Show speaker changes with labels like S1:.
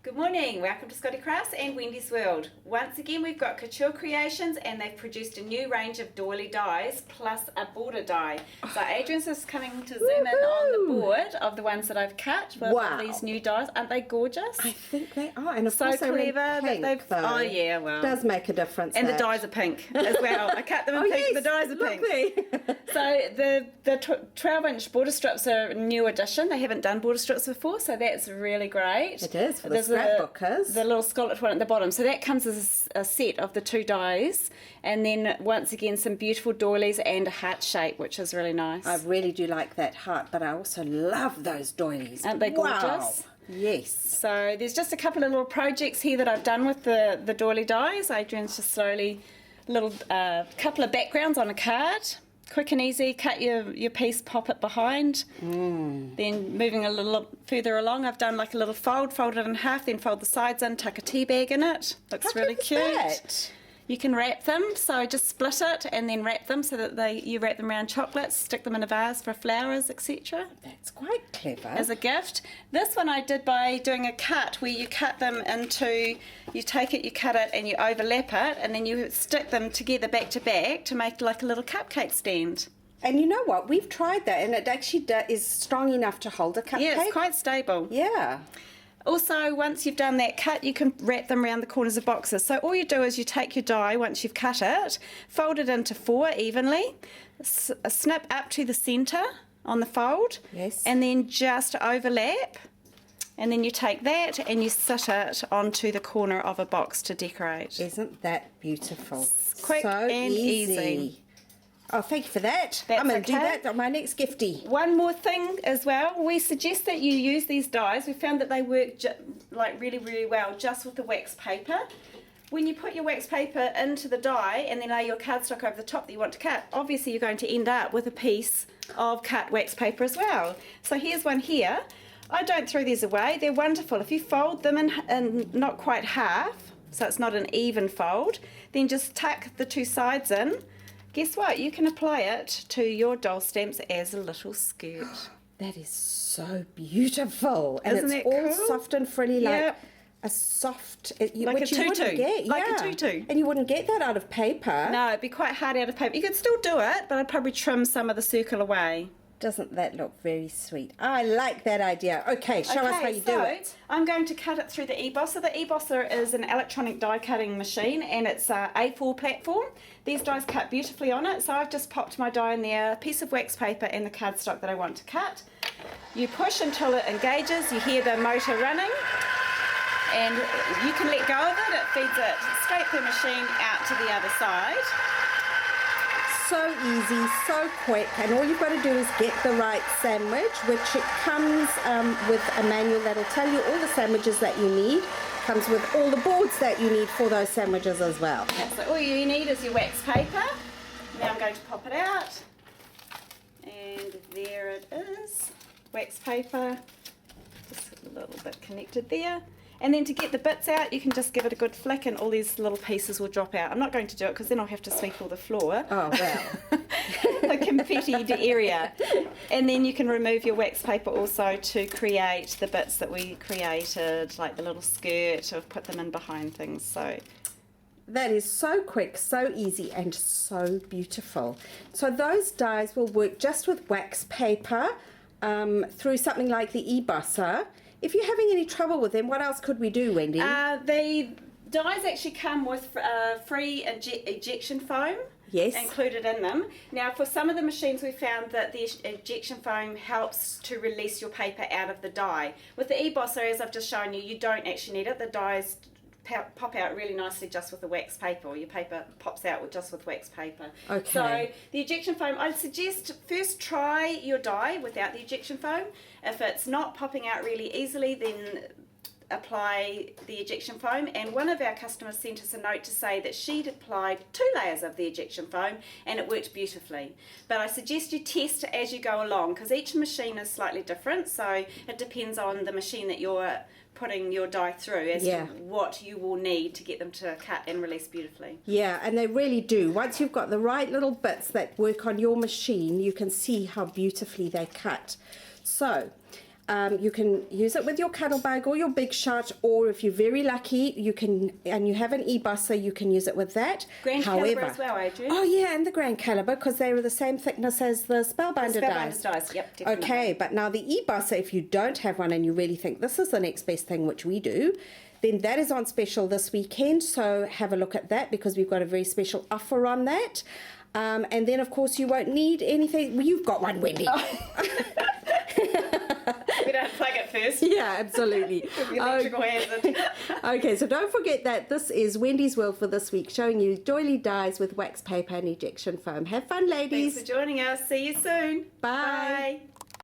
S1: Good morning, welcome to Scottie Crafts and Wendy's World. Once again we've got Couture Creations and they've produced a new range of doily dies plus a border die. So Adrian's just coming to zoom in on the board of the ones that I've cut with these new dies. Aren't they gorgeous?
S2: I think they are, and of
S1: so
S2: course they're
S1: clever
S2: in pink,
S1: that they've.
S2: though.
S1: Oh yeah, well,
S2: does make a difference.
S1: And the dies are pink as well. I cut them in pink.
S2: Yes,
S1: the dies are
S2: lovely.
S1: pink. So the 12-inch border strips are a new addition. They haven't done border strips before, so that's really great.
S2: It is for the scrapbookers.
S1: The little scalloped one at the bottom. So that comes as a set of the two dies, and then once again some beautiful doilies and a heart shape, which is really nice.
S2: I really do like that heart, but I also love those doilies.
S1: Aren't they gorgeous?
S2: Wow. Yes.
S1: So there's just a couple of little projects here that I've done with the doily dies. Adrian's just slowly couple of backgrounds on a card. Quick and easy, cut your piece, pop it behind. Then moving a little further along, I've done like a little fold it in half, then fold the sides in, tuck a tea bag in it. Looks really cute.
S2: That?
S1: You can wrap them, so just split it and then wrap them so that you wrap them around chocolates, stick them in a vase for flowers, etc.
S2: That's quite clever.
S1: As a gift. This one I did by doing a cut where you cut them into, you take it, you cut it and you overlap it and then you stick them together back to back to make like a little cupcake stand.
S2: And you know what? We've tried that and it actually is strong enough to hold a cupcake.
S1: Yeah, it's quite stable.
S2: Yeah.
S1: Also, once you've done that cut, you can wrap them around the corners of boxes. So all you do is you take your die, once you've cut it, fold it into 4 evenly, snip up to the centre on the fold,
S2: yes,
S1: and then just overlap. And then you take that and you sit it onto the corner of a box to decorate.
S2: Isn't that beautiful?
S1: Quick
S2: so
S1: and easy.
S2: Oh, thank you for that.
S1: That's
S2: I'm going to
S1: okay.
S2: do that on my next giftie.
S1: One more thing as well, we suggest that you use these dies. We found that they work like really, really well just with the wax paper. When you put your wax paper into the die and then lay your cardstock over the top that you want to cut, obviously you're going to end up with a piece of cut wax paper as well. So here's one here. I don't throw these away. They're wonderful. If you fold them in not quite half, so it's not an even fold, then just tuck the two sides in. Guess what? You can apply it to your doll stamps as a little skirt.
S2: That is so beautiful. And
S1: Isn't
S2: it's
S1: it
S2: all
S1: cool?
S2: soft and frilly, like
S1: Yep.
S2: a soft...
S1: Like
S2: which
S1: a
S2: you wouldn't
S1: tutu.
S2: get.
S1: Like a
S2: yeah.
S1: tutu.
S2: And you wouldn't get that out of paper.
S1: No, it'd be quite hard out of paper. You could still do it, but I'd probably trim some of the circle away.
S2: Doesn't that look very sweet? I like that idea. Okay, show us how you do it.
S1: I'm going to cut it through the e-bosser. The e-bosser is an electronic die cutting machine and it's a A4 platform. These dies cut beautifully on it, so I've just popped my die in there, a piece of wax paper and the cardstock that I want to cut. You push until it engages, you hear the motor running and you can let go of it. It feeds it straight through the machine out to the other side.
S2: So easy, so quick, and all you've got to do is get the right sandwich, which it comes with a manual that'll tell you all the sandwiches that you need. Comes with all the boards that you need for those sandwiches as well.
S1: So all you need is your wax paper. Now I'm going to pop it out, and there it is, wax paper, just a little bit connected there. And then to get the bits out, you can just give it a good flick and all these little pieces will drop out. I'm not going to do it because then I'll have to sweep all the floor.
S2: Oh, wow.
S1: The confettied area. And then you can remove your wax paper also to create the bits that we created, like the little skirt, or put them in behind things. So
S2: that is so quick, so easy, and so beautiful. So those dies will work just with wax paper through something like the e-bosser. If you're having any trouble with them, what else could we do, Wendy?
S1: The dies actually come with free ejection foam.
S2: Yes.
S1: Included in them. Now for some of the machines we found that the ejection foam helps to release your paper out of the die. With the e-bosser, as I've just shown you, you don't actually need it. The dies pop out really nicely just with the wax paper, or your paper pops out just with wax paper.
S2: Okay.
S1: So the ejection foam, I'd suggest first try your die without the ejection foam. If it's not popping out really easily, then apply the ejection foam. And one of our customers sent us a note to say that she'd applied 2 layers of the ejection foam and it worked beautifully. But I suggest you test as you go along because each machine is slightly different, so it depends on the machine that you're putting your die through as to what you will need to get them to cut and release beautifully.
S2: Yeah, and they really do. Once you've got the right little bits that work on your machine, you can see how beautifully they cut. So You can use it with your Cuddlebug or your Big Shot, or if you're very lucky, you can, and you have an e-bosser, you can use it with that.
S1: Grand caliber as well, Adrian.
S2: Oh yeah, and the grand caliber, because they were the same thickness as the Spellbinder dies.
S1: Yep, definitely.
S2: Okay, but now the e-bosser, if you don't have one and you really think this is the next best thing, which we do, then that is on special this weekend, so have a look at that because we've got a very special offer on that. And then, of course, you won't need anything. Well, you've got one, Wendy.
S1: We don't plug it first.
S2: Yeah, absolutely.
S1: Electrical hazard.
S2: Okay, so don't forget that this is Wendy's World for this week, showing you doily dies with wax paper and ejection foam. Have fun, ladies.
S1: Thanks for joining us. See you soon.
S2: Bye.
S1: Bye.